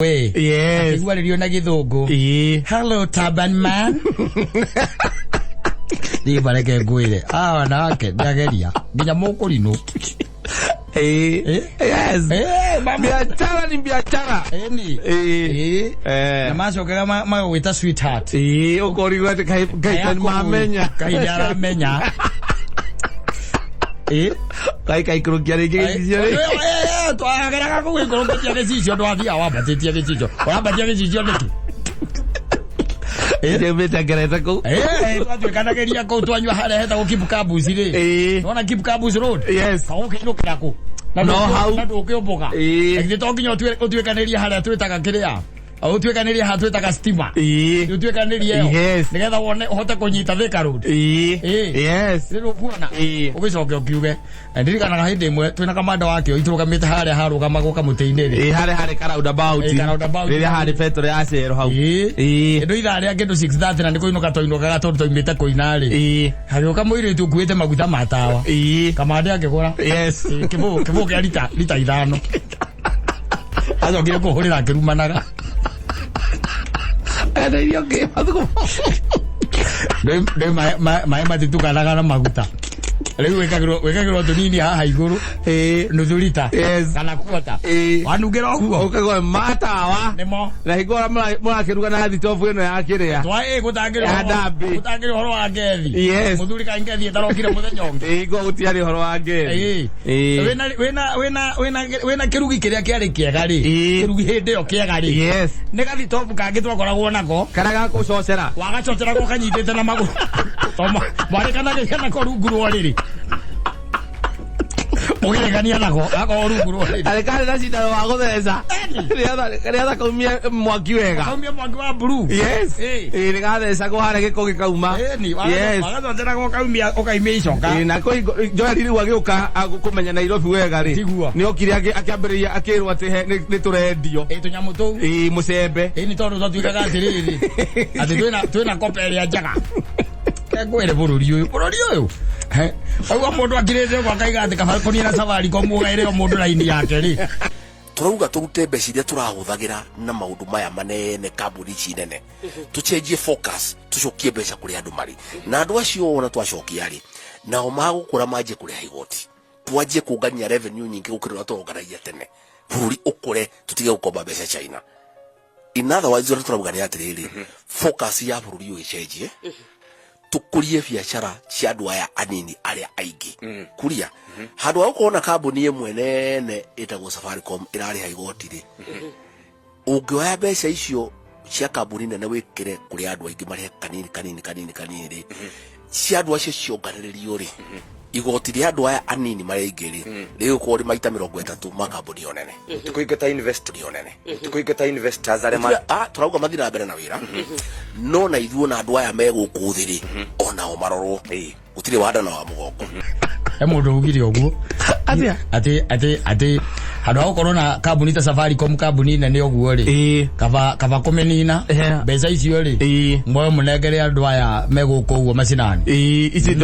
Way. Yes. What did you nagidogo? Hello, Taban Man. Di bareke guide. Ah, na ke dageria. Bila moko lino. Yes. Biashara ni biashara. Ni. Na maso kama wita sweetheart. Okori wate kai mamenya. Kai dara menya. Kai kurukiare kile. Tu agora com o que tinha decidido do avião, a bater tinha decidido. Ora bater decidido aqui. Ele me tá querendo com. Tu kana queria com tu anyu hale heta okipu kabuzi le. Ona kipu kabuzi road. Yes. Ka o kino krako. Na do ke oboka. Ekite to kinyo tu kaneria hale tu taka kiria. Au tu kaneria hatu taka stima. Tu kaneria. Yes. Ngetha wone hota kunyita Thika road. Yes. Rero kuona. Ugicoke ukiuge. Ndiri kana hinde imwe twina kamanda wake ituruka mita hare haruga magoka muteinere. Hare karaunda about. Rira hare petro ya cero hau. Ndo ithare ake ndo 6:30 na ndiko inoka toinoka gato toimite koinare. Haruka muire tu kuete maguta matawa. Kamande ake kora. Yes. Kibo kia lita 5. Azo kire kuhurira kirumanaga. Ada yo ke patuko. Doi mai matitukanaga na maguta. Leo wekagiro tunini haha iguru nuzulita kana kuota wanugera huo ukago matawa nemo na higora mwa kiruga na hathi tofu eno ya kiria twa gutangiro horo wa ngethi muthuri ka ngethi tarokire muthenyonge go gutiari horo wa ngethi wena kirugi kiria kiari kiega ri kirugi hindi yo kiega ri ne gathi tofu kangi twakoragwo nako kana ga kucocera wagacocera go kanyitite na maguru toma wari kana gena ko runguru riri Oye, gania nako, ako ruguru. Alekale na sita wa godeza. Riada komia mwaki wega. Komia mwaki wa blue. Yes. Riada esa ko hare ke ko kauma. Yes. Wagato tena ko kaumia okaimia icoka. Na ko jo riri wagiuka agukumenya Nairobi wega ri. Ni okiri akiambiria akirwa ate ni turendio. Tunyamu tu. Mucembe. Ni tondu twatuikaga atiriri. Ati twina koperi ya jaga. Kwere bururi uyu Owa mundu akirete kwa kaiga ati kabakoni na safari ko mugaire o mundu raini yake ri turauga turute mbeca iria turahuthagira na maundu maya manene kambuni ici nene tucenjie focus tucokie mbeca kuri andu mari na andu acio ona twacokia ri nao magukura manje kuri igoti twanjie kungania revenue nyingi gukirira turonganagia tene bururi ukure tutige gukomba mbeca China in other words turauga ni atiriri focus ya bururi uicenjie tukurie biashara cia andu aya anini aria aingi kuria handu ukona kambuni imwe nene itagwo Safaricom irari ha igoti ri ungioya mbeca icio cia kambuni nene wikire kuri andu aingi mari kanini ri cia andu acio cionganiririo ri igoti ria andu aya anini mari aingi ri riu ko ri maita 30 makambuni onene tukuigeta investors aria turauga mathira mbere na wira no na ithuo na andu aya megukuthiri ona o marorwo gutire wada na wa mugongo mundu ugire oguo ati handu akorwo na kambuni ta Safaricom kambuni nene oguo ri kaba kumenina mbeca icio ri moyo munengere andu aya meguku uguo macinani ici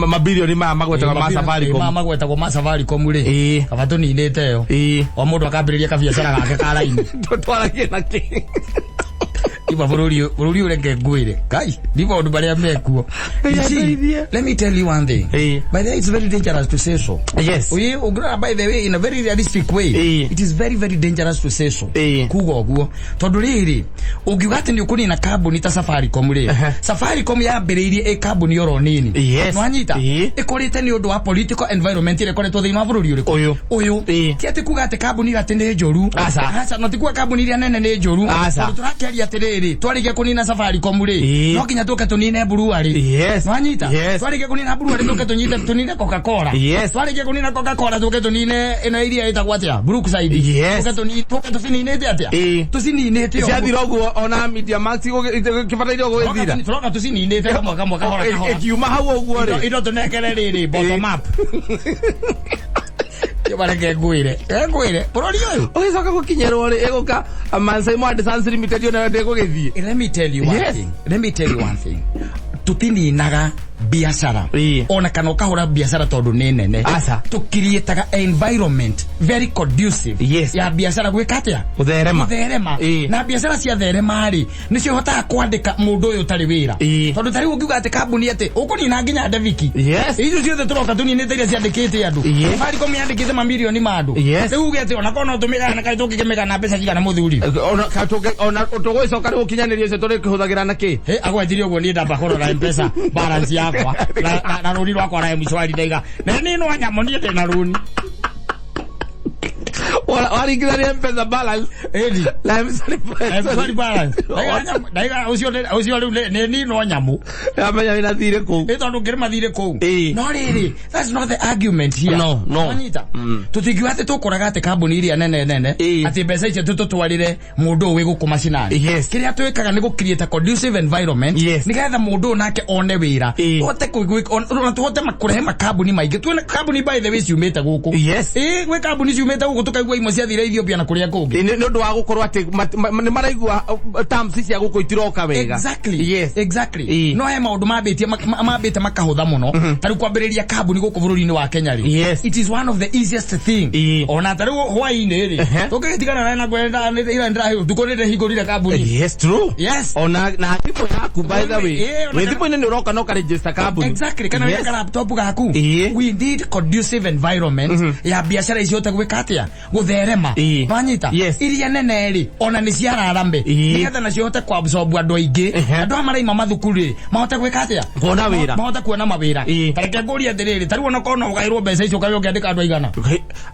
mabilioni magwetagwo ma Safaricom ri kaba tuninite yo o mundu akambiriria kabiacara gake ka raini twaragie naki Iba bururi urenge ngwire kai ndipo andu baria mekuo. Let me tell you one thing. By the way, it's very dangerous to say so. Yes. By the way, in a very realistic way, it is very very dangerous to say so. Kugo oguo tondu riri ungigate ni ukuni na kambuni ta Safaricom ri Safaricom yambiriirie kambuni oro nini nwanyita ikurite ni undu wa political environment ire koretwo thiini wa bururi uri uyu ti ati kugate kambuni ati ni njoru asa no ti kuga kambuni ria nene ni njoru turakiaria atiri twarige kunina Safaricom ri no kinya tuke tunine Burua ri nwanyita twarige kunina Burua ri tuke tunine Coca-Cola twarige kunina Coca-Cola tuke tunine ino iria itagwa atia Brookside tuke tusininite atia tusininite cia thiroguo ona Media Max kibataire gwithira turoka tusininite kamwe kahora kiuma hau uguo ri indo tunekere riri bottom up bareke ngwire bururi uyu ugicoka gukinyerwo ri iguka Mansai Mad Sans Limited ona ndegugithie. Let me tell you one thing tutininaga biashara ona kana ukahura biashara tondu ni nene tukirietaga environment very conducive ya biashara gwikatia utherema na biashara cia therema ri nicio hotaga kwandika mundu uyu tari wira tondu tari ungiuga ati kambuni ati ukunina nginya Daviki icio ciothe turoka tuninite iria ciandikite andu Safaricom yandikite mamilioni ma andu riu uge ati ona kono tumiga na kai tukikimega na mbeca cigana muthuri ona tugwicoka ri ukinyaniria icio turi kihuthagira na ki agwetire uguo ni ndamba korora mpesa balance yakwa na ruri rwakwa ra mshwari ndaiga na ni no nyamo ni na runi waringithania mpesa balance la mshwari balance ndaiga ucio riu ni no nyamu amenya ina thire ku tondu ngirima thire ku no riri that's not the argument here no anyita tutingiwa ati tukuraga ati kambuni iria nene ati mbeca icio tutwarire mundu wi guku macinani kiria twikaga ni gu create a conducive environment nigetha mundu nake one wira hote tuhote makurehe makambuni maingi twina kambuni by the way ciumite guku gwe kambuni ciumite guku tukaigua imwe cia thire Ethiopia na kuria kungi ni ndu wa gukorwo ati ni maraigua terms cia guku itiroka wega exactly no he maundu mambite makahutha muno tari kwambiriria kambuni guku bururi-ini wa Kenya ri it is one of the easiest thing ona tari hwaini ri tukitigana na gwenda ira ndira tukonete hingurire kambuni true ona na thimu yaku by the way we thimu ni uroka no ka register kambuni exactly kana weka laptop gaku we need conducive environment ya biashara icio tegwikatia gutherema banyita iria nene ri ona ni ciararambe nigetha nacio hote kwa absorb andu aingi andu amaraima mathukuru mahote gwikatia kuona wira mahote kuona mawira tareke nguria ndiriri tari wona kono ugairwo mbeca icio kayo ngiandika andu aigana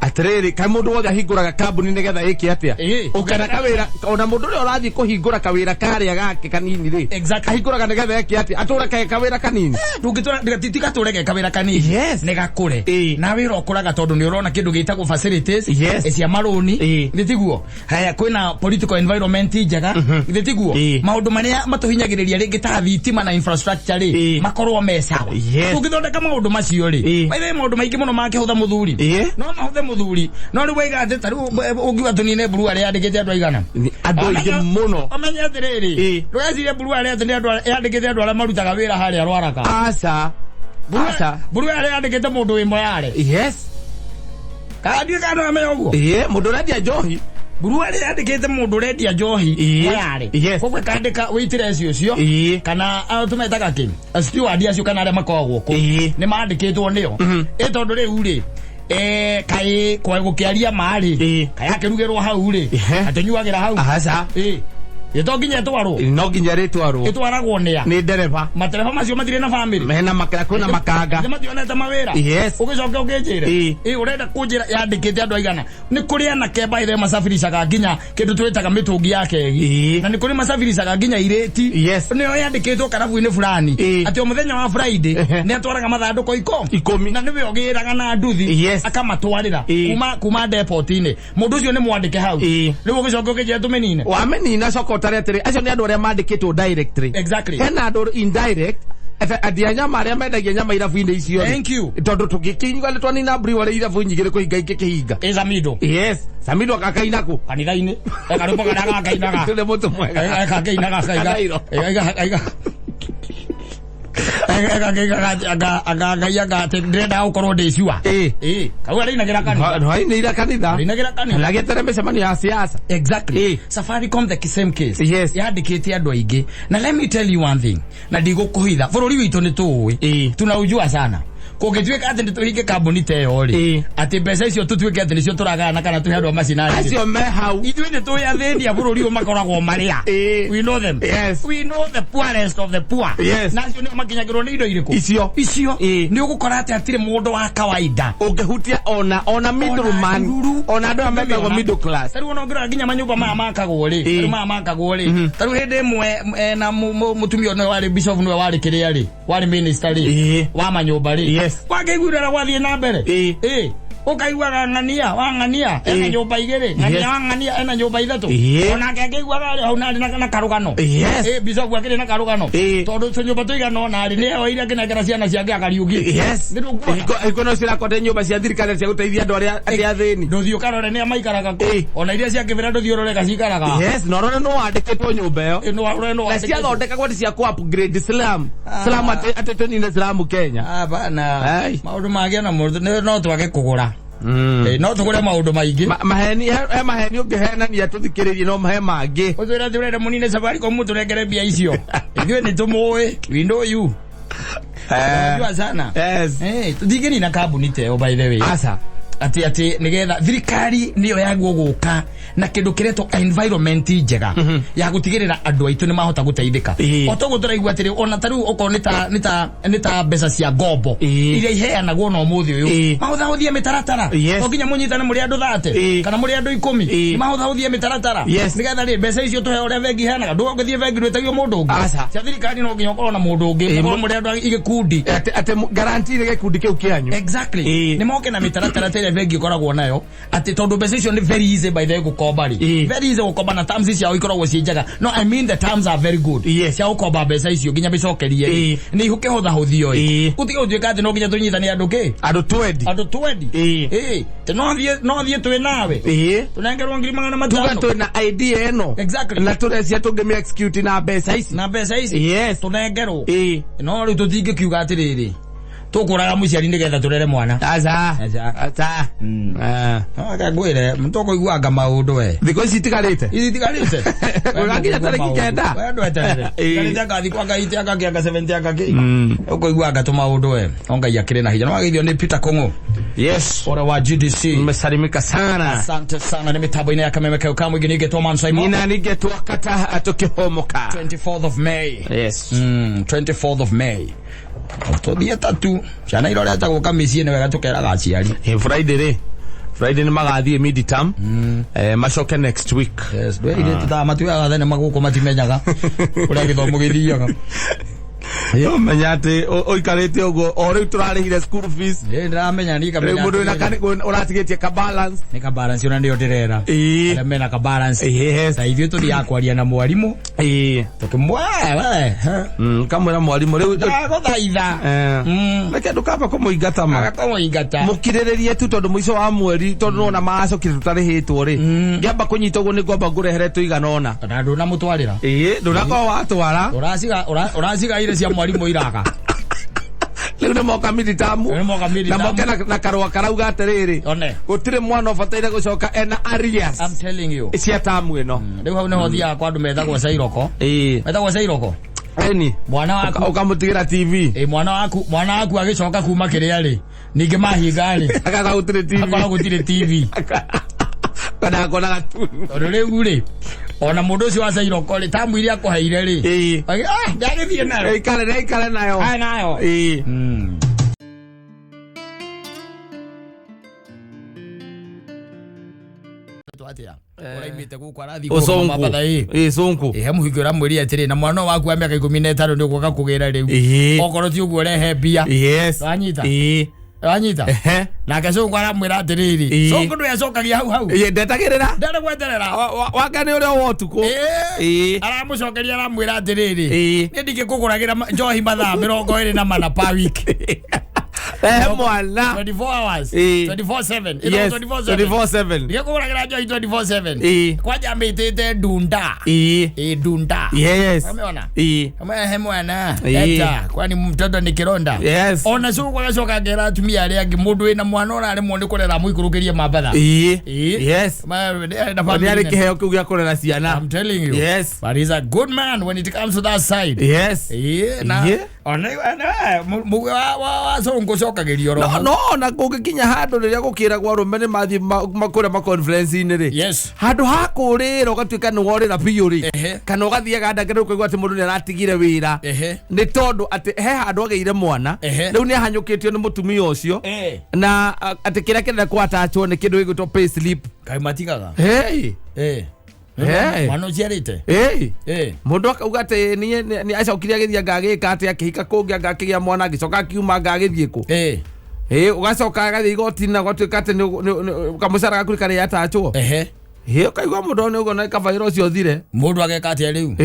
atiriri kai mundu wothe ahinguraga kambuni nigetha iki atia ukana kawira ona mundu uri urathi kuhingura kawira karia gake kanini ri ahinguraga nigetha iki atia atura kai kawira kanini tungitura titika turege kawira kanini negakure na wira okuraga tondu ni urona kindu gitagwo facilities cia maroni nditiguo haya kwina political environment njega nditiguo maundu maria matuhinyagiriria ringi ta thitima na infrastructure ri makorwo mesawa tungithondeka maundu macio ri baithe maundu maingi muno makihutha muthuri no mahuthe muthuri no ri waiga ati tari ungiwa tunine buru aria andikite andu aigana andu aingi muno amenya atiriri rwecire buru aria ati andu andikite andu aria marutaga wira haria rwaraka buru aria andikite mundu wi moyare kandi kana amenya uguo mundu redia njohi buru aria andikite mundu redia njohi moyare kokwe kandika witire cio kana tumetaga ki steward acio kana aria makoragwo ku ni mandikitwo nio tondu riu ri kai kwa gukiaria mari kai akirugirwo hau ri atinyuagira hau Yetoginya twaro. No ginya retwaro. Itwaragwo nia. Ni dereva. Matereva macio matire na family. Mena makara kuna makanga. Ndimationa ta mawira. Ugicoka ugejire. Urenda kunjira yandikite andu aigana. Ni kuri ana keba ile masafirishaga ginya kindu twetaga mitungi yake. Na ni kuri masafirishaga ginya ireti. Ni yo yandikitwo karabu-ini fulani. Ati o muthenya wa Friday ni atwaraga mathanduko 10. Na niwe ogiraga na nduthi akamatwarira kuma depot-ini. Mundu ucio ni mwandike hau. Riu ugicoka ugejire tumenine. Wamenina soko taretire acio ni andu aria mandikitwo directly hena andu indirect adia nyama aria mendagia nyama irabu-ini icio tondu tugikinyuga ni twanina brewery irabu nyingire kuhinga ikihinga Samido Samido akakaina ku kanitha-ini ekarupa kana akainaga tule mutu mwega akainaga aiga aga ndenda ukorwo ndiciwa kau arinagira kanitha no ainagira kanitha lagetera mecemania ya siasa exactly Safaricom the same case yandikite andu aingi na let me tell you one thing na ndigukuhitha bururi witu ni tuwi tunaujua sana kugitwika ati nituhinge kambuni teyo ri ati mbeca icio tutwike ati nicio turagana kana tuhe andu macinani acio me hau ithuĩ nĩ tũĩ athĩni a bũrũri ũyũ makoragwo marĩa we know them we know the poorest of the poor na acio nĩo makinyagĩrwo nĩ indo irĩkũ icio nĩ ũgũkora atĩ hatirĩ mũndũ wa kawaida ũngĩhutia ona middleman ona andũ amendagwo middle class tarĩu ona ũngĩrora nginya manyũmba maya makagwo rĩ tarĩu maya makagwo rĩ tarĩu hĩndĩ ĩmwe na mũtumia ũyũ warĩ bishop nĩwe warĩ kĩrĩa rĩ warĩ minister rĩ wa manyũmba rĩ wake igurira wathie na mbere ukaigua wangania ena nyumba igere ngania ena nyumba ithatu ona ngengigua gari hau na karugano bisobu akire na karugano tondu cyo nyumba tuigano na ari ne oira kina ciana ciake akariugi ikono cira kote nyumba cia thirikari cia guteithia andu aria athini nduthio karore ne maikaraga ona iria cia kivira nduthio rore gacikaraga no no andiketwo nyumba yo na cia thondeka kwati cia ku upgrade Islam atetoni na Islam Kenya bana maundu magia na mundu no twage kugura no tugure maundu maingi maheni ungihenania tuthikiririe no mahe mangi uthira thurere munine Safaricom turengere bia icio ithuĩ ni tumuwi we know you unajua sana tuthigini na kambuni teo by the way asa ati nigetha thirikari niyo yagwo guka na kindu kireto environment njega ya gutigirira andu aitu ni mahota guteithika otogo turaigua atiri ona taru oko nita mbeca cia ngombo iria iheanagwo no muthi uyu mahotha huthie mitaratara oginya munyitane muri andu 30 kana muri andu 10 mahotha huthie mitaratara nigetha ri mbeca icio tuhe uria vengi heanaga ndu ngithie vengi rwetagio mundu ungi cia thirikari no nginya ukorwo na mundu ungi muri andu igikundi ate guarantee gikundi kiu kianyu exactly ni moke na mitaratara vengi koragwo nayo ati tondu mbeca icio ni very easy by the gukomba very easy gukomba na terms icio ikoragwo cienjaga no I mean the terms are very good cia gukomba mbeca icio ginya bicokerie ni ihuke hotha huthio utige utuika ati no ginya tunyitane andu ki andu 20 no thie twi nawe tunengerwo 500 tuga twina idea eno exactly na turecia tungimi execute na mbeca ici tunengerwo no ri tutingi kiuga atiriri tukuraga muciari nigetha turere mwana aza akagwire mutoko iguanga maundu we thiko itigarite urakinya tariki kenda wendo eterere kalita gathi kwa gaite akagianga 70 akagi uko iguanga to maundu we onga yakire na hinya no agithio ni Peter Kongo ora wa GDC mmesalimika sana asante sana ni mitambo ina yakamemeka ukamwe ginige to man Simon ina nige to akata atokihomoka 24th of May 24th of May Tobia tatu chana irore ataguka micie ne wega tukera gaciari Friday ni magathie mid term macoke next week dwe ile tutamatuya gathene maguko matimenyaga uria githomo githiaga yo menyate oikarete ogo ori turarihire school fees ndiramenya ni kamenya mundu na kani uratigetie ka balance ni ka balance una ndio ndirera ala mena ka balance sa ithio tuthi akwaria na mwarimu tukimwa kamwira mwarimu riu gothaitha reke ndukamba kumuingata mukiriririe tu tondu muico wa mweri tondu nona macokire tutarihitwo ri ngiamba kunyita uguo ni ngomba ngurehere tuiganona na nduna mutwarira ndunako watwara urasiga ile cia mwarimu iraga leo ni moka militamu na moka na karwa karauga atiriri gutire mwana ofataire gucoka ena arias I'm telling you cia tamu ino riu hau neho thia kwa andu metagwo Sairoko metagwo Sairoko mwana waku ukamutigira TV mwana waku agicoka kuma kiria ri ninge mahinga ri akaga gutire TV kana kona tu riu ri ona mundu ucio wa Sairoko ri tamu iria akuheire ri ndagithie nayo ikale nayo nayo twatia uraimite guku arathi ku mabada sonku muhigura mwiri atiri na mwana waku wa miaka 15 ndio guka kugira riu okoro ti uguo rehe bia wanyita na kesho ngwara mwira atiriri songo ndo yacokagia hau ndetagirira ndare gweterera wakane uria wotuko aramucokeria aramwira atiriri ni ndingikuguragira njohi mathaa 24 per week mwana 24 hours 24/7 yes 24/7 ndikuguragira njohi 24/7 kwaja mitete dunda dunda yes umeona he mwana eta kwani mtoto ni kironda ona sio kwa coka ngera tumia ari angi mundu wina mwana ora ari mundu kurera muikurukirie mabadha yes ni ari kiheo kiu gya kurera ciana I'm telling you but he's a good man when it comes to that side na ona mugo wa songo cokagirio roho no na gugikinya handu riria gukira gwa rume ni mathi makure ma conference ini ri handu hakurira ugatuika ni worira biu ri kana ugathie ganda ngero kuigwa ati mundu ni aratigire wira ni tondu ati he handu ageire mwana riu ni ahanyukitio ni mutumia ucio na ati kira kenda kwatachwo ni kindu gigutwo pay slip kai matigaga mwana ciarite mundu akauga ati ni acokirie agithia ngagika ati akihika kungi ngakigia mwana agicoka akiuma ngagithie ku ugacoka gathi igotina gwatuika ati kamucara gaku kari yatachwo kaigwa mundu ni ugo na kabairo ucio thire mundu ageka ati riu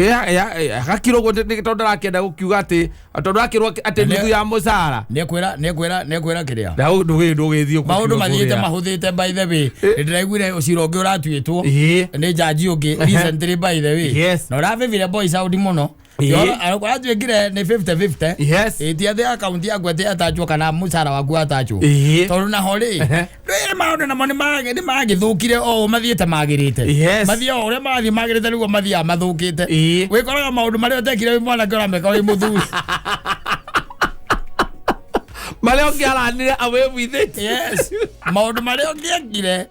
agakiro go ni tondu arakenda gukiuga ati tondu akirwo ati nuthu ya mucara nekwira kiria ndugithio maundu mathiite mahuthite by the way ndiraiguire uciro ungi uratuitwo ni jaji ungi recently by the way no ravivire boys out muno Alikuwa tuwekire ni 50-50. Yes. Itiadhe akaunti ya kwete atachwa kana musara waku atachwa. Tolu na holi. Dwe maundu na moni magi. Ni magi thukire o mathiete magirite. Yes. Mathia o mathi magirite lugo mathia mathukite. Wikoraga maundu maria utekire mwana kora meka wi muthuri. Maria ongiaranire away with it. Yes. Maundu maria ongiekire.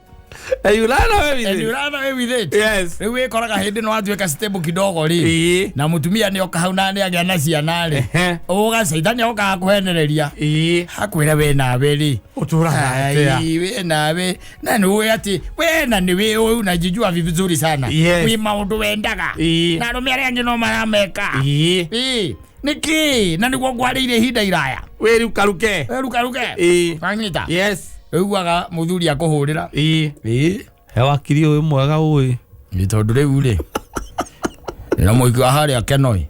You ran away with it. Yes. Wewe koraga hindi no atweka stable kidogo ri. Na mutumia ni okahauna ni agya na ciana ri. Oga saitani oka kuhenereria. Hakwira we na beri. Uturaga atia. We na we. Na ni we ati we na ni we unajijua vizuri sana. We maundu wendaga. Na rumia yangi no marameka. Niki na ni gwagwarire hinda iraya. We rukaruke. Fanyita. Yes. Uwaga muthuri akuhurira wakiri uyu mwega uyu ni tondu riu ri ina muiki ahari akenoi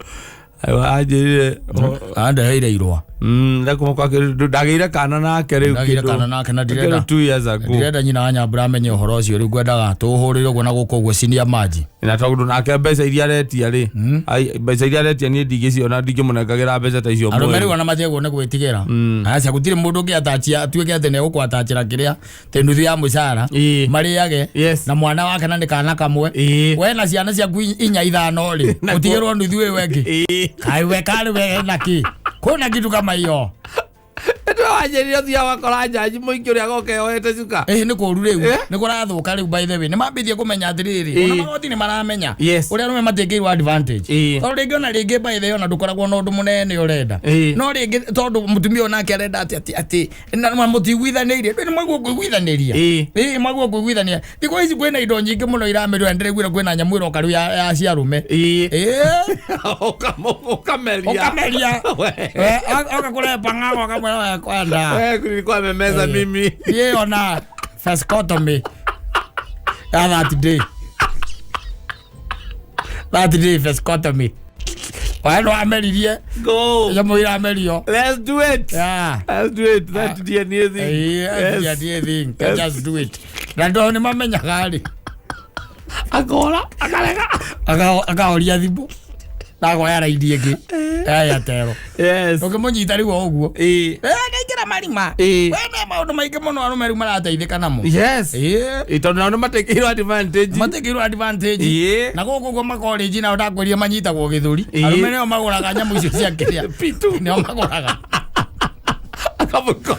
ajire andeheire irwa ndakumukwa ndagire kana nake riu na direda 2 years ago direda nyina anyambura amenye uhoro ucio riu gwendaga tuhurire uguo na guko uguo senior maji ina tondu nake mbeca iria retia ri ai mbeca iria retia ni ndigicio ndigimunengagira mbeca ta icio mwe arumeri wana matego ne gwitigira acha gutire mundu ngi atachia atuike ate ne gukwatachira kiria te nuthu ya mucara mari yage na mwana wake na nikana kamwe we na ciana cia inya ithano ri utigirwo nuthu we wengi kai we kari we naki kuna kitu kama hiyo Eto wajerio thia wakora jaji muingi uria goke oete cuka ni kuru riu ni kurathuka riu by the way ni mambithie kumenya atiriri ona magoti ni maramenya uria rume matekirwo advantage tondu ringi ona ringi by the way ona ndukoragwo na undu munene urenda no ringi tondu mutumia onake arenda ati na mutigwithanirie ni mwaguo kwigwithaniria mwaguo kwigwithania thiko ici kwina indo nyingi muno iramerio ndirigwira kwina nyamu iroka riu ya ciarume okameria okakure pangago kamwe kwanda kulikuwa memeza mimi ona fascotomy that day fascotomy wano ameririe go yamo ira amerio let's do it that DNA thing just do it ndo ni mamenya gari agora akalega agaoria thibu nago yara idiege ya tero ukimunyita riu oguo naigira marima wena maundu maingi muno arumeru marateithika namo tondu nao nimatekirwo advantage na guku guo makoleji nao ndakweria manyitagwo githuri arume nio maguraga nyamu icio cia kiria nio maguraga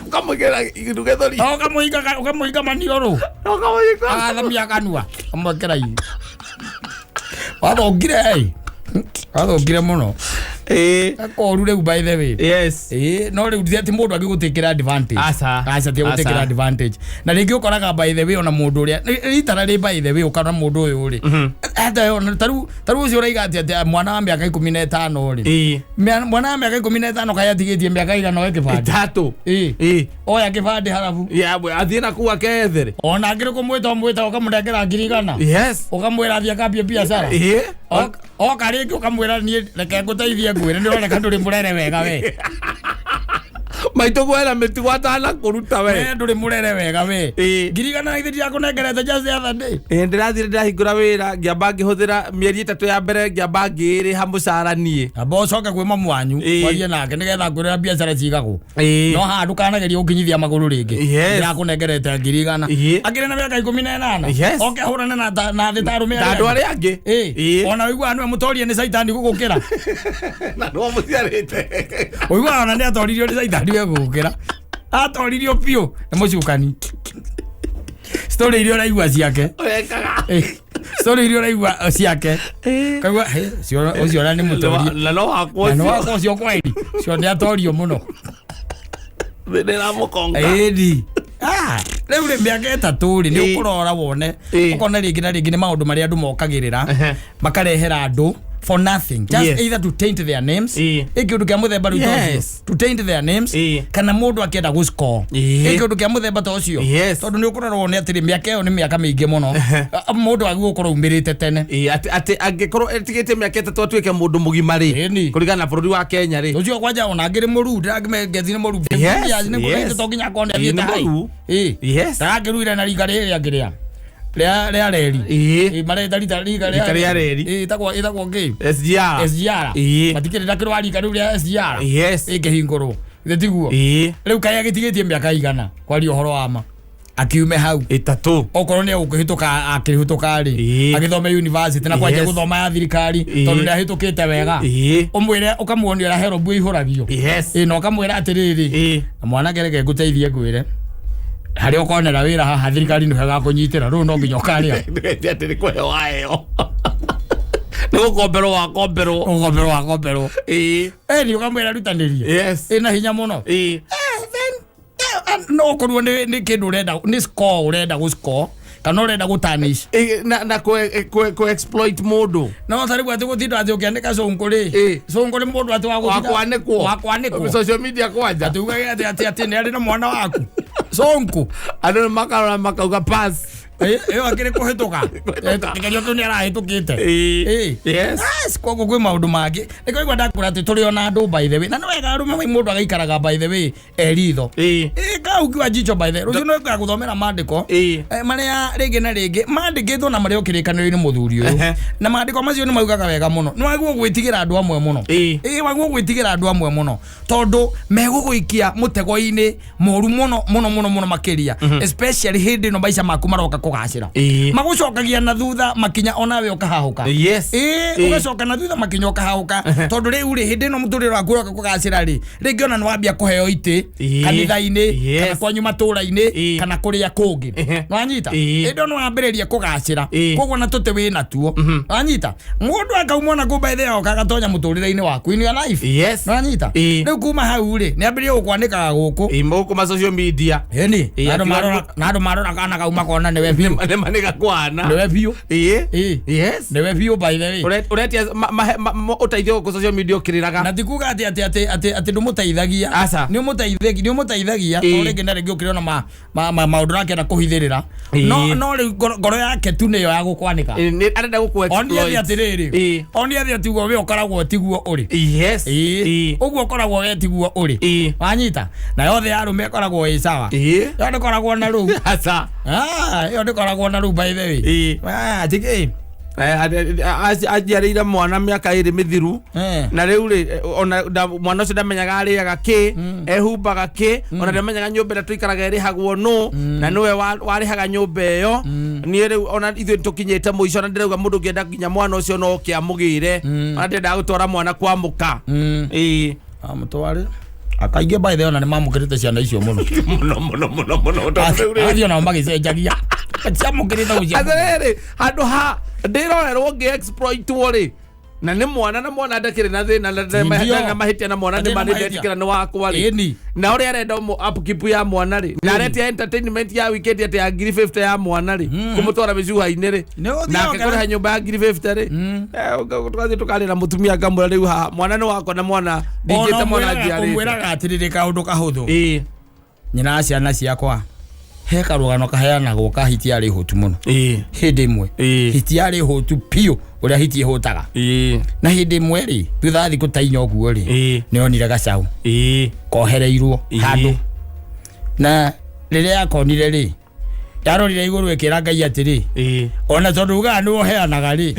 ukamugera igitu githuri ukamuiga manioro agathamia kanua amwekera ii wathongire muno akoru riu by the way no riu ti mundu agigutikira advantage aca ti gutikira advantage na ringi ukoraga by the way ona mundu uria ritara ri by the way ukana mundu uyu ri ata ona taru ucio uraiga ati mwana wa miaka 15 ri mwana wa miaka 15 kaya tigitie miaka igana we kibandi 3 oya kibandi harafu athina kuwa kethere ona ngiri kumwita ukamundengera ngiri igana ukamwira athia kambia biashara oka ringi ukamwira nie reke nguteithie ngwire ndiroreka nduri murere wega we maito gwera mitugo atana kuruta we nduri murere wega we ngirigana na ithiria kunengerete just the other day ndirathire ndahingura wira ngiamba ngihuthira mieri 3 ya mbere ngiamba ngiri hamucara nie abo coka kwi mamu wanyu kwarie nake nigetha ngwirira biashara cigagwo no handu kanageria ukinyithia maguru ringi ndirakunengerete ngirigana akire na miaka 18 oke hurana na thitarume andu aria angi ona wigua anu mutorie ni saitani gugukira na no muciarite wigua ona ni atoririo ni saitani gugukira atoririo pio ni mucukani story irio raigua ciake story irio raigua ciake kaigua ucio ra ni mutoria na no hakwo cio kwairi cio ni atorio muno ndira mukonga riu ri miaka 3 ri ni ukurora wone ukona ringi na ringi ni maundu maria andu mokagirira makarehera andu for nothing, just either to taint their names ikindu kia muthemba ru to taint their names kana mundu akienda gu score ikindu kia muthemba ta ucio tondu ni ukorwo ni atiri miaka iyo ni miaka mingi muno mundu agu ukorwo umirite tene ati angikorwo etigite miaka 3 atuike mundu mugima ri kurigana na bururi wa Kenya ri ucio kwanja ona ngiri muru ndagime ngethine muru ni ngurite to nginya konde thiete hai tagiruire na riga ri angiria ria reri marenda riga ria reri itagwo ngi SGR matikirira kirwa riga ria SGR ikihingurwo tiguo riu kaya gitigitie miaka igana kwari uhoro wama akiume hau itatu okorwo ni ukihituka akihituka ri agithome university na kwanja guthoma ya thirikari tondu ni ahitukite wega umwire ukamuonia ra hero bui ihuragio no ukamwira atiriri mwana gereke nguteithie ngwire hari ukonera wira haha thirikari ni hega kunyitira ru no nginya ukaria atiri kwe wayo no kombero wa ni ukamwira rutanirie ina hinya muno no korwo ni kindu urenda ni score urenda gu score kana urenda gu tarnish na ko exploit mundu no thari gwati gutinda ati ukiandika songore mundu ati wakwanekwo social media kwanja tugaga ati ni ari na mwana waku sonko ando makauga pass akire kuhituka nikenyo tu ni arahitukite yes kogo kwi maundu mangi nikoigwa ndakura ati turi ona andu by the way na no wega arume mundu agaikaraga by the way eritho kau kiwa jicho by the way rucio no kwa guthomera mandiko maria ringi na ringi mandikitwo na maria ukirikaniro-ini muthuri uyu na mandiko macio ni maugaga wega muno ni wagwo gwitigira andu amwe muno wagwo gwitigira andu amwe muno tondu meguguikia mutego-ini moru muno makiria especially hindi no maica maku maroka kugacira magucokagia na thutha makinya onawe ukahahuka ugacoka na thutha makinya ukahahuka tondu riu ri hindi no muturiro waku uroka kugacira ri ringi ona nwambia kuheo iti kanitha-ini kana kwanyu matura-ini kana kuria kungi nwanyita ndo no ambiririe kugacira koguo na tuti wina tuo nwanyita mundu akaumwa na kumba ithe yoka agatonya muturire-ini waku in your life nwanyita riu kuma hau ri ni ambirie gukwanikaga guku imuku ma social media nado marora kana kauma kona newe biu maniga kwana newe biu yes newe biu by the way uretia utaithio ku social media ukiriraga na tikuga ati ndumuteithagia ni umuteithagia to ringi na ringi ukiriona maundu yake na kuhithirira no ngoro yake tu niyo ya gukwanika arenda guku exploit oni athi tiguo we ukoragwo tiguo uri uguo ukoragwo we tiguo uri wanyita na yothe ya rume ukoragwo i sawa yothe ukoragwo na ru yothe ukoragwo na ru by the way tiki ajiarira mwana miaka iri mithiru na riu ri ona mwana ucio ndamenyaga ariaga ki ehumbaga ki ona ndamenyaga nyumba ira tuikaraga irihagwo no na niwe warihaga nyumba iyo ni riu ona ithu tukinyite muico na ndirauga mundu ngienda kinya mwana ucio no kiamugire ona ndenda gutwara mwana kwa muka amutware akainge by the ona ni mamukirite ciana icio muno athi ona magicenjagia ciamukirite ucio atherere handu ha ndirorerwo ngi exploit wori na ni mwana ndakire na thina na mahitia na mwana ni mandetikira ni wakwa ri na uri arenda upkeep ya mwana ri na aretia entertainment ya weekend ati ya 50 ya mwana ri kumutwara micuha-ini ri na akakora nyumba ya 50 ri tukathi tukari na mutumia ngamura riu ha mwana ni wakwa na mwana ndingite mwana njiari umwiraga atiriri kaundu kahuthu nyina ciana ciakwa he karugano kaheanagwo ka hiti ari hutu muno hindi imwe hiti ari hutu pio uria hiti ihutaga na hindi imwe ri thutha thiku ta inya uguo ri ni onire gacau kohereirwo handu na riria yakonire ri yarorire iguru ikira Ngai atiri ona tondu ga no heanaga ri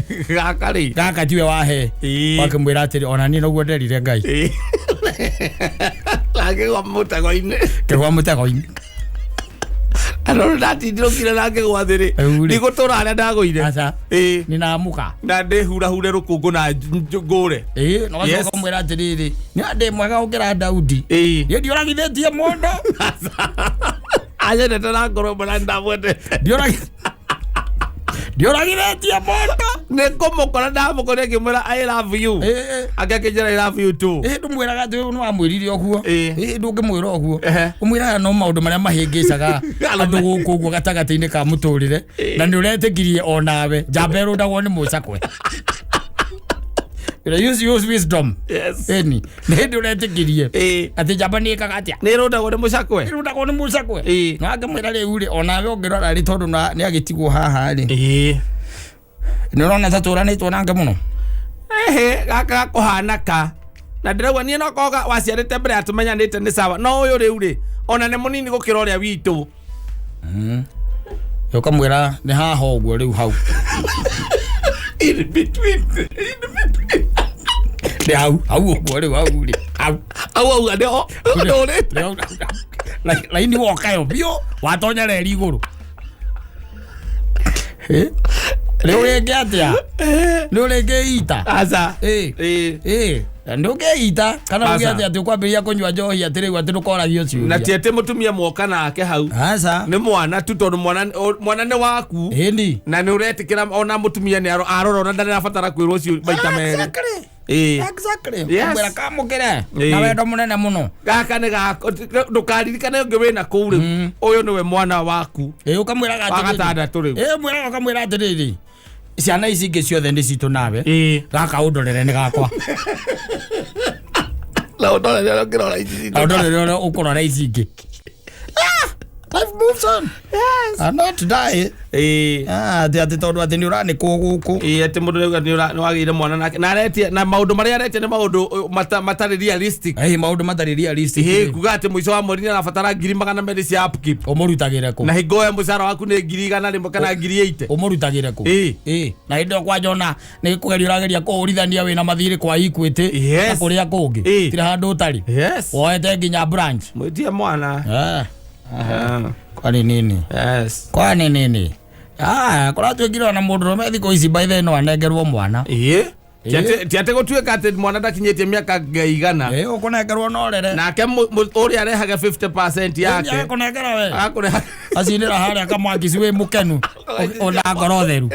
gaka tiwe wahe wakimwira atiri ona ni noguo nderire Ngai lage wa mutago-ini ano ndati ndokira nake gwathiri nigutura aria ndagoire ni namuka na ndihura rukungu na ngure no gacoka kumwira atiriri ni ande mwega ukira Daudi ye ndioragithitie mundu aje ndetera ngoro mbona ndamwete ndioragithitie mundu nikumukora ndamukore ngimwira I love you agakijira I love you too ndumwiraga ati no amwirire oguo ndungimwira oguo umwiraga no maundu maria mahingicaga andu guku guo gatagati-ini ka muturire na ni uretikirie onawe njamba irundagwo ni mucakwe use wisdom. Yes. Eni. Ndio unatikirie. Ati Japani kakatia. Niruda gone mucakwe. Niruda gone mucakwe. Na ngamwira riu ri onawe ongirora ri tondu ni agitigwo haha ri. Nirona taturanitwo nange muno. Gaka kuhanaka. Na ndirauga nie no koga waciarite mbere atumenyanite ni sawa. No uyu riu ri ona ne munini gukira uria witu. Yo kamwira ni haha uguo riu hau. In between. Hau uguo riu hau ri. Au ndio. Laini wokayo bio watonya reri iguru. Leo rege atia. Leo rege ita. Aza. Nduge ita kana uge atia tukwambiria kunywa njohi atiri gwa tirukoragio ciuria. Na tiete mutumia mwoka nake hau. Aza. Ni mwana tu tondu mwana ni waku. Indi. Na ni uretikira ona mutumia ni arora ona ndari afatara kwirwo cio baita meri. Exactly. Mbera kamukire. Na wendo munene muno. Gaka ni gako ndukaririkane ungi wina kuu riu. Uyu niwe mwana waku. Ukamwira gatandatu riu. Mwira ukamwira atiriri. Ciana ici ingĩ ciothe nĩ citũ nawe gaka ũndorere nĩ gakwa la ũndorere ũkĩrora ici ũndorere ũkũrora ici ingĩ life moves on. Yes. I'm not to die. Ati tondu ati ni urani ku guku. Ati mundu reuga ni wagire mwana nake. Na aretie na maundu maria aretie ni maundu matari realistic. Maundu matari realistic. Kuga ati muico wa mweri arabatara 200 cia upkeep. Umurutagire ku. Na hingo mucara waku ni 100 rimwe kana 80. Umurutagire ku. Na indo kwa jona ni kugeria urageria kuurithania wina mathiri kwa Equity. Na kuria kungi. Tira handu utari. Yes. Woete nginya branch. Mwitie mwana. Kwani nini? Yes. Kwani nini? Kora twekirwo na mundu rome thiko ici by the no anengerwo mwana. Tiate gutuika ati mwana ndakinyetie miaka 100. Ukunengerwo no rere. Nake uri arehaga 50% yake. Akunengera we. Acinira haria kamwaki we mukenu. Ona ngoro theru.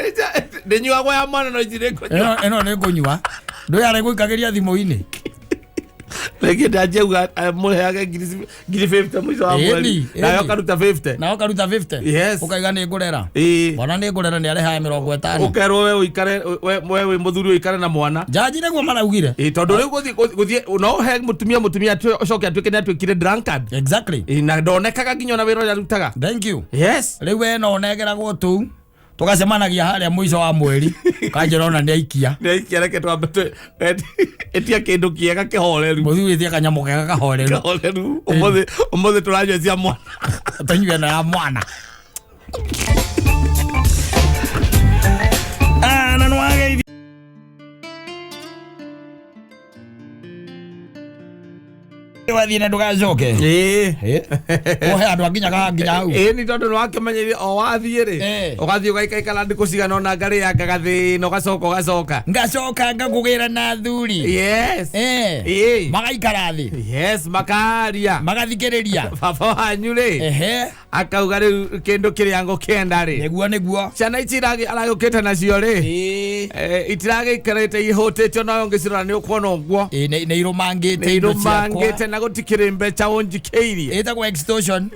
Ndinyuagwo ya mwana no ithire kunywa. Eno ni kunywa. Nduyare guikageria thimu-ini. Legi ndajeuga muheage 50 mwizo wa mweri. Nayo karuta 50. Nayo karuta 50. Yes. Ukaiga ni ngurera. Mwana ni ngurera ni areha 50. Ukerwo we uikare we muthuri uikare na mwana. Jaji neguo maraugire. Tondu riu guthie no he mutumia acoke atuike ni atuikire drunkard. Exactly. Na ndonekaga nginya na wira arutaga. Thank you. Yes. Riu we no negeragwo tu. Tukacemanagia haria mwico wa mweri kanjira ona ni aikia reke twambe etia kindu kiega kihoreru muthuri etia kanyamu kega kahoreru umuthi turanywa cia mwana tanywa na ya mwana na nwage wathi na ndugacoke ohe andu akinyaga nginya hau ni tondu ni wakimenyeria o wathie ri ugathie ugaikaikara ndiku cigana ona ngari yake gathina ugacoka ngakugira na thuri. Yes. Magaikara thi. Yes, makaria magathikiriria baba wanyu ri akauga riu kindu kiria ngukenda ri niguo ciana ici aragukite nacio ri itiragaikarite ihutitio no ngicirora ni ukuona uguo ni irumangite na gutikire mbeca unjikeirie etagwo extortion.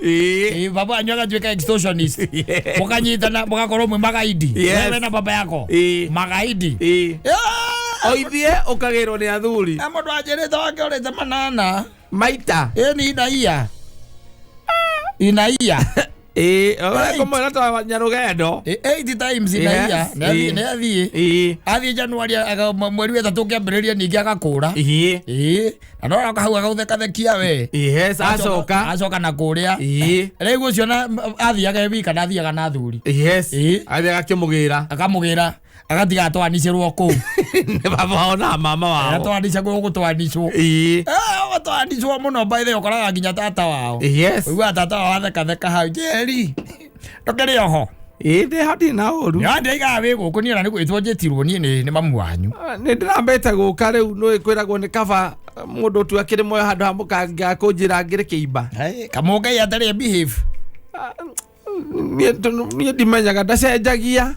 Baba wanyu agatuika extortionist mukanyitana mugakorwo mwe magaidi wewe na baba yako magaidi oithie ukagirwo ni athuri mundu anjirite wake urite manana maita ni inaia kumwira twa nyarugendo 8 times inaia athie Januari mweri wa 3 kiambiriria ningi agakura na no akahau agathekathekia we acoka na kuria riu ucio na athiaga wika na athiaga na thuri athiaga akamugira agatiga atwanicirwo ku ni baba ona mama wao atwanicagwo gutwanicwo atwanicwo muno by the okoraga nginya tata wao uigua tata wao athekatheka hau jeri ndokere oho ndi hati na uru ndaiga we guku ni ona ni gwitwo njitirwo ni mamu wanyu ni ndirambete guka riu no ikwiragwo ni kaba mundu tu akiri moyo handu hamukangia kunjira ngire kiimba kamungai atari behave nie ndimenyaga ndacenjagia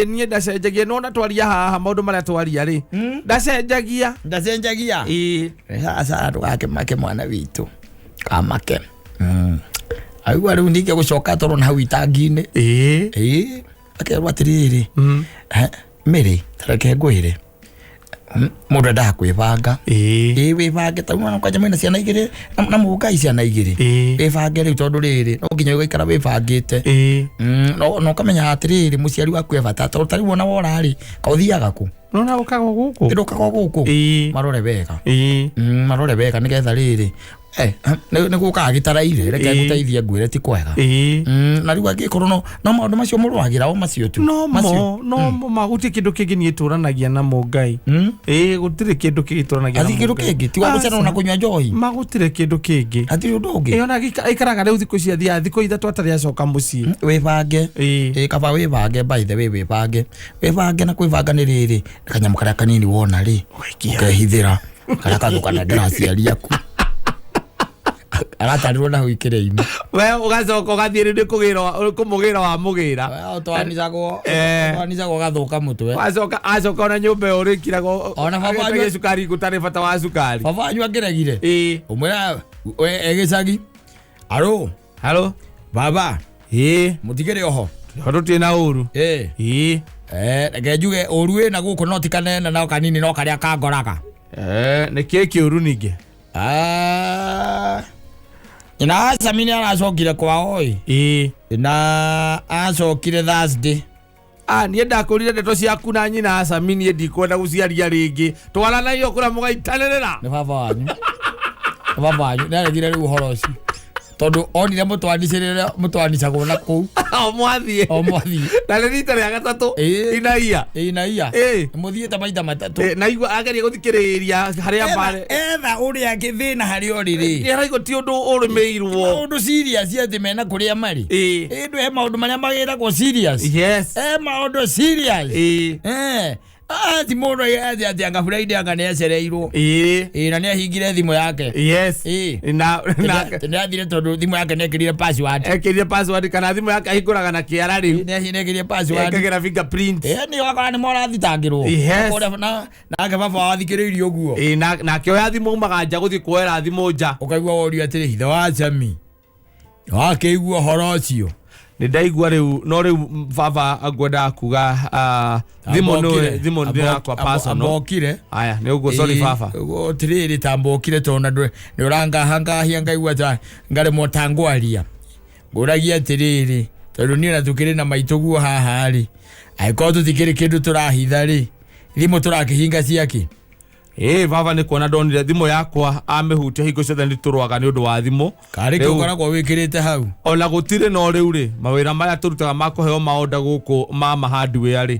nie ndacenjagia nona twaria haha maundu maria twaria ri ndacenjagia sasa ndugakemake mwana witu kamake aigua riu ninge gucoka toro na hau itangi-ini akerwo atiriri miri tareke ngwire Mundu nda kwibanga wibange ta mwana kwa jamena ciana igiri na mugai ciana igiri wibange ri tondu riri no nginya ugaikara wibangite no kamenya atiriri muciari waku ebata tondu tari wona worari ka uthiaga ku no na ukago guku ndukago guku marore wega nigetha riri ne guka gitaraire reke guteithia ngwire ti kwega na riu angikorwo no maundu macio murwagira o macio tu no maguti kindu kingi ni turanagia na Mungai gutire kindu kigituranagia na Mungai kindu kingi ti wa gucana na kunywa njohi magutire kindu kingi ati undu ungi ona ikaraga riu thiko cia thia thiko ithatu atari acoka mucii wibange kaba wibange by the way wibange na kwibanga ni riri kanyamu karia kanini wona ri ukehithira karia kathukana ndiraciari aku aratarirwo na huikire-ini we ugacoka ugathie rindi kumugira wa mugira twanicagwo gathuka mutwe acoka ona nyumba urikirago ona baba cukari gutari bata wa cukari baba anyu angeregire umwira egicagi halo baba mutigire oho tutie na uru reke njuge uru na guku no ti kanene no kanini no karia kangoraga nä kä kä å ru ningä ina Samini aracokire kwao na acokire Thursday niä ndakå rire ndeto ciaku na nyina Samini ndikwenda gå ciaria rä ngä twaranaio kå ra må gaitanä nä baba wanyu nä aregire rä u å horo å tondu onire mutwanicagwo na kuu mwathie na nä rita rä a gatatå inaia muthiete maita matatu naigua ageria gå thikä rä ria harä a mbare etha å rä a ngä thä na harä o rä rä nä araigua ti å ndå å rä mä irwo å ndå serious atä mena kå rä a marä ndå he maå ndå marä a magä ragwo serious maå ndå serious ti mundu ati anga Friday anga ne acereirwo na ne ahingire thimu yake na athire tondu thimu yake nekirire password kana thimu yake ahinguraga na kiara riu nekirire password ekagera fingerprint ni wakora ni mora thitangirwo na ake baba wathikiriirio guo na ke oya thimu umaga nja guthi kuera thimu nja ukaigua worio atiri hithe wa Sami wakeigua horo cio nä ndaigua rä u no rä u baba angwenda kuga thimo ndirakwa ambokire aya nä å guo sorry baba tirä rä tambokire tona nä å rangahangahia ngaigua ta ngaremwo tangwaria ngåragia atä rä rä tondå niä na tå kä rä na maitå guo haha rä angäkorwo tå tikä rä kä ndå tå rahitha rä thimå tå rakä hinga ciakä baba nä kuona ndonire thimå yakwa amä hutia hingo ciothe nä tå rwaga nä å ndå wa thimå karä kä å koragwo wä kä rä te hau ona gå tirä no rä u rä mawä ra marä a tå rutaga ma kå heo maonda gå kå ma mahandwä rä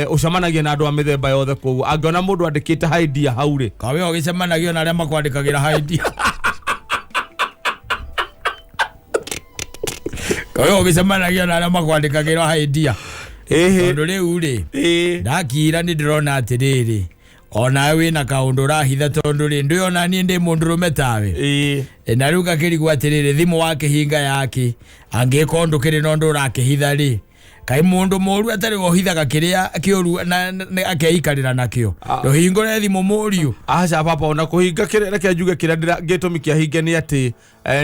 å cemanagia na andå a mä themba yothe kå guo angä ona må ndå andä kä te haidia hau rä kawe å gä cemanagio na arä a makwandä kagä ra haidia kawe å gä cemanagio na arä a makwandä kagä ra haidia tondå rä u rä ndakira nä ndä rona atä rä rä ona we na kaundu rahitha tondu ri ndu ona ni ndi mundu rume tawe na riu gakirigwa atiriri thimu wake hinga yake angiko ndu kiri no ndu rakihitha ri kai mundu moru atari ohithaga kiria kiuru na akeikarira nakio ndo hingore thimu muriu aca papa ona kuhinga kiria reke njuge kiria ngitumi kia hinge ni ati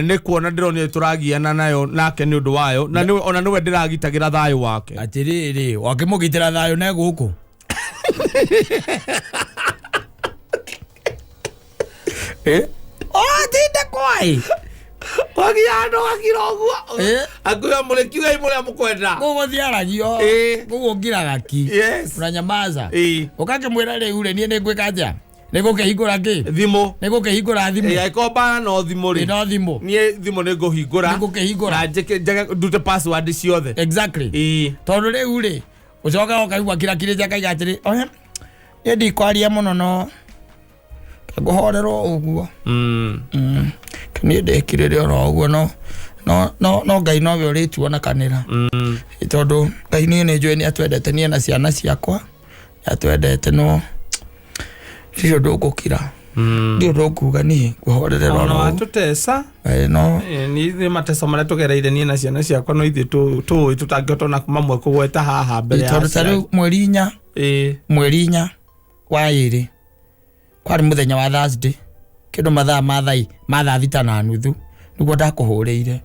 ni kuona ndironi turagiana nayo nake ni undu wayo na ona niwe ndiragitagira thayo wake atiriri wakimugitira thayo na guku tinda kwai wagiano wakiroguo akuya murekiuga imure mukwenda gugu thiaragio gugu ngiraga ki unanyamaza ukakimwira riu ri nie ningwika nja nigukihingura ki thimu nigukihingura thimu aikomba no thimu ri no thimu nie thimu niguhingura nigukihingura njeke ndute password ciothe exactly tondu riu ri ucoka ukaigua kira kirija kaiga atiri ni ndikwaria muno no nguhorerwo uguo ni ndikirire oro uguo no Ngai no we urituonakanira tondu Ngai ni njui ni atwendete nie na ciana ciakwa atwendete no cio ndungukira ndio ndukuga ni nguhorerera oro atutesa no ni thi mateso maria tugereire nie na ciana ciakwa no ithi tu tutangĩhotona mamwe kugweta haha mbere ya tondu tari mweri 4 wa iri kwari muthenya wa Thursday kindu mathaa mathaa thita na nuthu niguo ndakuhuriire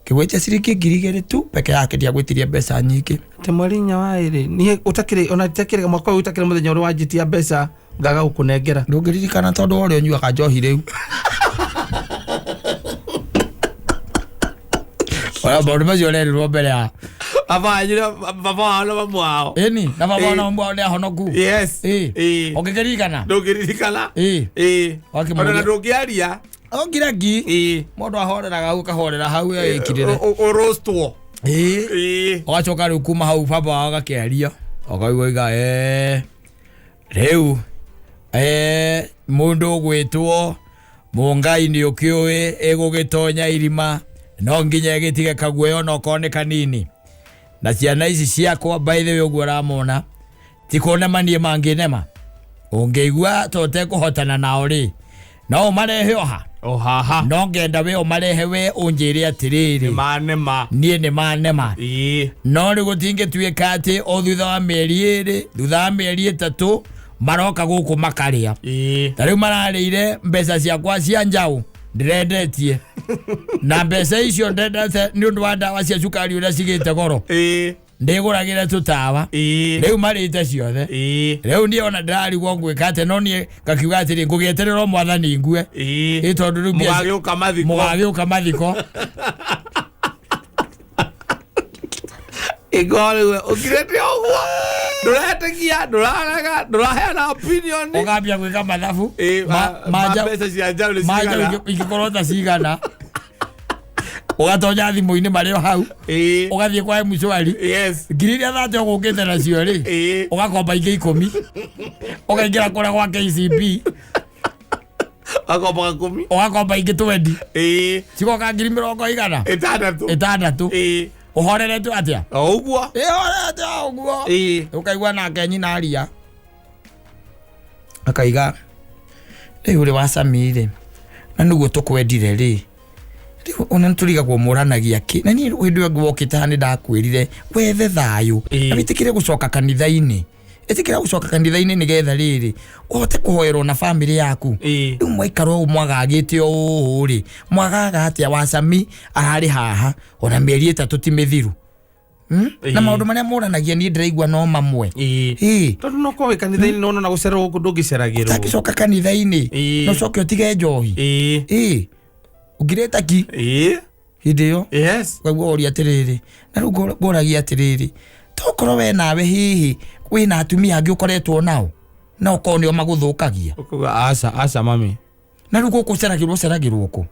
kigwetia ciringi 2,000 tu peke yake ndiagwitirie mbeca nyingi te mweri 4 wa iri ni utakire ona takire mwaka uyu utakire muthenya uri wanjitia mbeca ngaga gukunengera ndungiririkana tondu ore nyuaga njohi riu wala bado macio lerwo mbere ya baba na mamwao eni na baba na mamwao ni ahonoku yes ongiririkana ndungiririkana ona ndungiaria ongiragi mundu ahoreraga ukahorera hau ikirire orostwo ogacoka riu kuma hau baba agakeria okaigua iga riu mundu gwitwo mungai ni ukiui igugitonya irima no nginya gitige kaguoyo no kone kanini na ciana ici ciakwa by the way uguo ramona tikone manie manginema ungeigua tote kuhotana nao ri no marehe oha no ngenda we umarehe we unjire atiriri ni manema no ri gutinge tuika ati o thutha wa mieri 3 maroka guku makaria tariu mararire mbeca ciakwa cia njau ndirendetie na mbeca icio ndendete ni undu wa ndawa cia cukari uria cigite goro ndiguragire tutawa riu marite ciothe riu ni ona ndarigwo ngwika ate no ni ngakiuga atiri ngugieterera mwathani ngue itondu riu mugagiuka mathiko igole ukirete ogwo ndurategia nduraheana opinion ogambia gwika mathabu mbeca cia njau cigana igikorota cigana ugatonya thimu-ini mario hau ugathie kwa mshwari ngiriria thate ugukite nacio ri ugakomba ingi 10 ugaingira kura kwa KCB ugakomba ingi 20 cikoka 60 uhorerete atia uguo horerete uguo ukaigua nake nyina aria akaiga riu ri wasamire na niguo tukwendire ri ona nturiga muranagia ki na ni windu ngwokite hani ndakwirire wethe thayu na bitikire gucoka kanitha-ini etikira gucoka kanitha-ini nigetha riri uhote kuhoerwo na family yaku riu mwaikaro mwagagite o ri mwagaga atia wasami arari haha ona mieri 3 ti mithiru na maundu maria muranagia ni ndiraigua no mamwe tondu no kowe kanitha-ini no na gucerwo guku ndungiceragirwo takicoka kanitha-ini no coke utige njohi ugireta ki hidio yes kwa uri atiriri na rugo goragia atiriri tokoro we nawe hihi wina atumia angi ukoretwo nao na ukonio maguthukagia asa mami na rugo kuceragirwo ku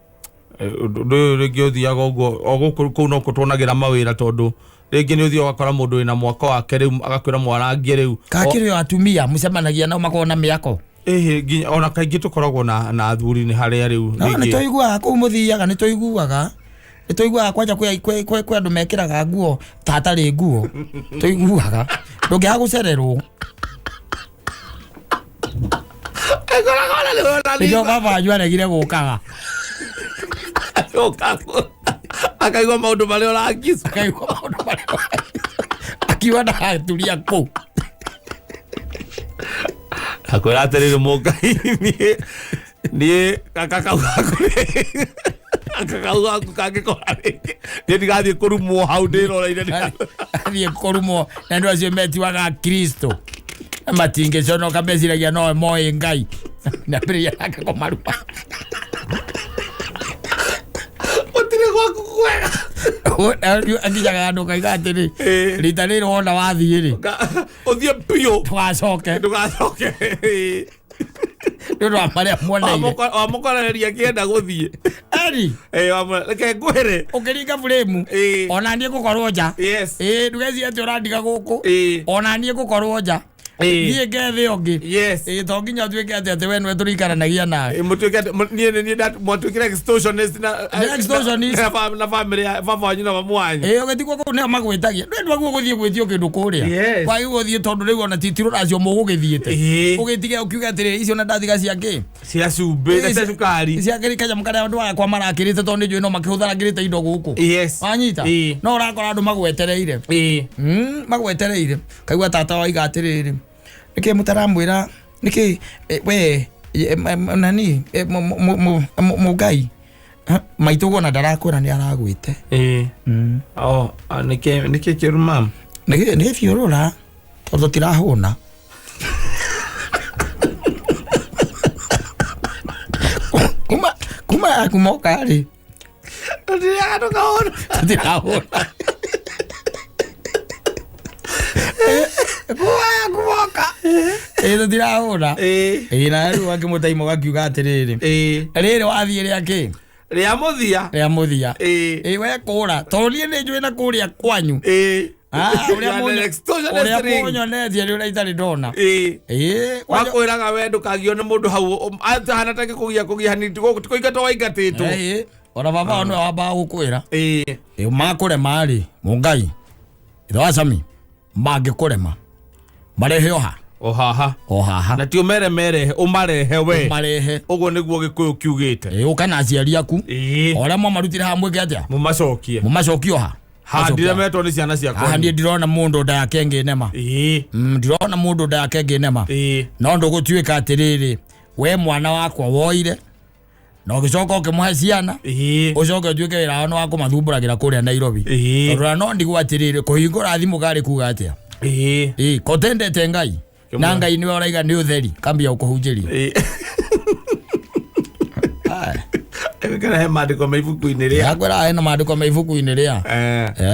ringi uthiaga uguo kuu no kutwonagira mawira tondu ringi ni uthio gakora mundu wina mwaka wake riu agakwira mwarangie riu kakire atumia mucemanagia nao makona miako nginya ona kaingi tukoragwo na athuri ni haria riu ni toiguaga kuu muthiaga ni toiguaga kwanja kwe andu mekiraga nguo tatari nguo toiguaga ndungiaga gucererwo ndio baba ajuaregire gukaga akaigua maundu maria urangica akiwa na aturia kuu akwira atiriri mungai ni kakakau kangikora ringi ni ndigathie kurumwo hau ndiroreire athie kurumwo na ndu acio metiwaga Kristo matingĩconoka meciragia no moĩ Ngai na mbere yake komaruma utire gwaku kwega angijaga andu kaiga atiri rita rĩrĩ wona wathiĩ rĩ uthie pio tugacoke ndu wa maria muoneire wamukoreria kienda guthie eri reke ngwire ukiringa frame ona nie gukorwo nja ndugeci ati urandiga guku ona nie gukorwo nja thie ngethe ongi to nginya tuike ati we nwe turikaranagia nawe mutuike nie mutuike extortionist na family baba wanyu na mamu wanyu ugetigwo ku ne magwitagia ndwa guthie gwithio kindu kuria kwa hiyo thie tondu riu ona titiro racio mugugithiete ugitige ukiuga atiri icio na ndathiga ciake cia cumbe na cukari ciake kaja mukare andu akwa marakirite tondu njui no makihutharagirite indo guku wanyita no urakora andu magwetereire magwetereire kaigua tata waiga atiriri niki mutaramwira niki we nani mugai maitugo na ndarakura ni aragwite niki kirumam niki fiorora tondu tirahuna Kuwa kumoka ri. Ndia tukaona. Tiraona. Kuwa kumoka. Tiraona. Na riu akimutaimo gakiuga atiriri. Riri wathie ria ki? Ria muthia. Ria muthia. We kura. Tonie ni njui na kuria kwanyu. Uria munyonetie ri uraitari ndona. Wakwiraga we ndukagio ni mundu hau hana ta kugia ni tikoingatwo waingatitwo. Ora baba onu wamba gukwira. Makurema ri mungai. Itho Sami mangikurema. Marehe oha. Ohaha. Na tio mere umarehe we. Umarehe. Ugo niguo gikuyu kiugite. Ukana aciari aku. Ora marutire hamwe atia. Mumacokie oha. Handire metwo ni ciana ciakwa. Handi ndirona mundu nda yake nginema. Ndirona mundu nda yake nginema. No ndugutwika atiriri we mwana wakwa woire no gicoka ukimuhe ciana ucoke utwike wira wano wa kumathumburagira kuria Nairobi. Tora no ndigwa atiriri kuhingura thimu gari kuga atia. Kotendete Ngai na Ngai niwe uraiga ni utheri kambia ukuhunjiria. Kana he maandiko maibuku-ini ria. Akwira he na maandiko maibuku-ini ria.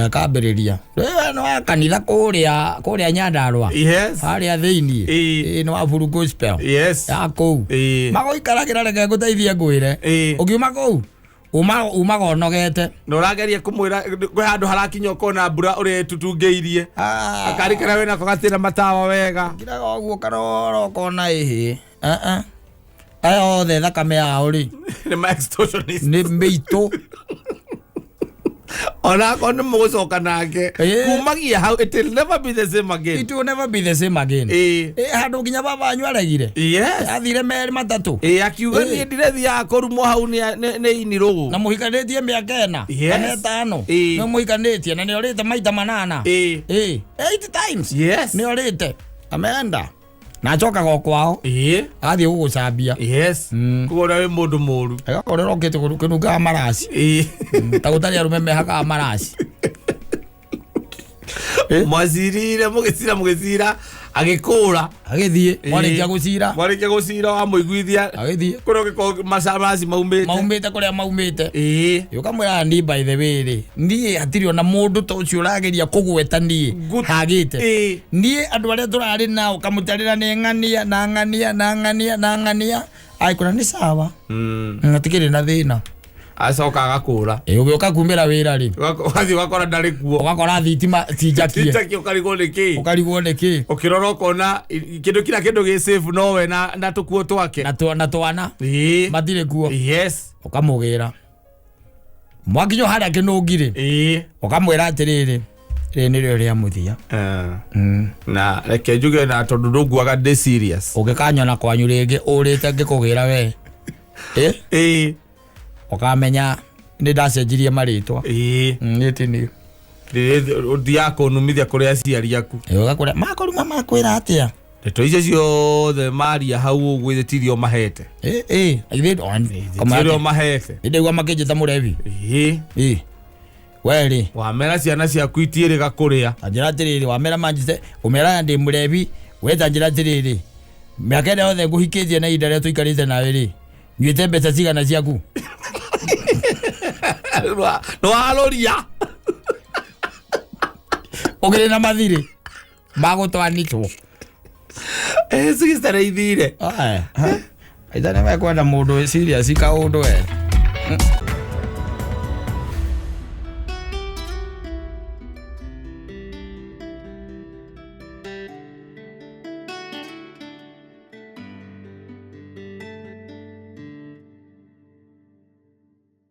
Kambiriria. We no kanitha kuria Nyandarua. Haria thiini. No Afuru Gospel. Kou. Magoikaragira reke nguteithie ngwire. Ugiuma kou. Umaga nogete. No urageria kumwira kwe handu harakinya ukona mbura uri tutungeirie. Akarikira we nako gatira matawa wega. Ngiraga oguo karoro ukona ihi. Ayo the thakame yao ri. Ni ma extortionist. Ni meitu. Ona kono mugucoka nake. Kumagia how it will never be the same again. It will never be the same again. Handu nginya baba anyu aregire. Athire meri matatu. Akiuga ni ndirethia kurumo hau ni inirugu. Na muhikanitie miaka ena. Kana 5. No muhikanitie na ni orite maita 8. 8 times. Ni orite. Ameenda. Na choka go kwao. Athi gugucambia. Kugora we mundu muru. Agakorera okete kunuga marasi. Tagutari arume mehaga marasi. Mwazirire mugicira agikura agithie mwarikia gucira wa muiguithia agithie kuroko masabasi maumite kuria maumite yukamwira ndi by the way ri ndi atiri ona mundu to ucio urageria kugweta ndi hagite ndi andu aria turari nao kamutarira ni ng'ania ai kuna ni sawa ngatikire na thina acoka agakura ugioka kumira wira ri wathi wakora ndari kuo ugakora thitima tijakie ukarigwo niki ukirora ukona kindu kila kindu gi safe no we na tukuo twake na twana matire kuo ukamugira mwakinyo haria kinungire ukamwira atiriri ni rio ria muthia na reke njuge na tondu ndunguaga ndi serious ugikanyona kwanyu ringi urite ngikugira we ukamenya ni ndacenjirie maritwa nitini ndia kunumithia kuria aciari aku ugakora makoruma makwira atia ndeto icio ciothe maria hau gwithitirio mahete ithirio mahete ndigwa makinjita murevi weri wamera ciana ciaku itiiriga kuria anjira tiriri wamera manjite umera ndi murevi weta anjira tiriri miaka ĩrĩa yothe ngũhikĩtie na ihinda rĩrĩa tũikarĩte nawe rĩ nyuĩte mbeca cigana ciaku no aloria ũgĩrĩ na mathirĩ magũtwanĩtwo cigĩcitara ithire aitha nĩ mekwenda mũndũ serious kaũndũ we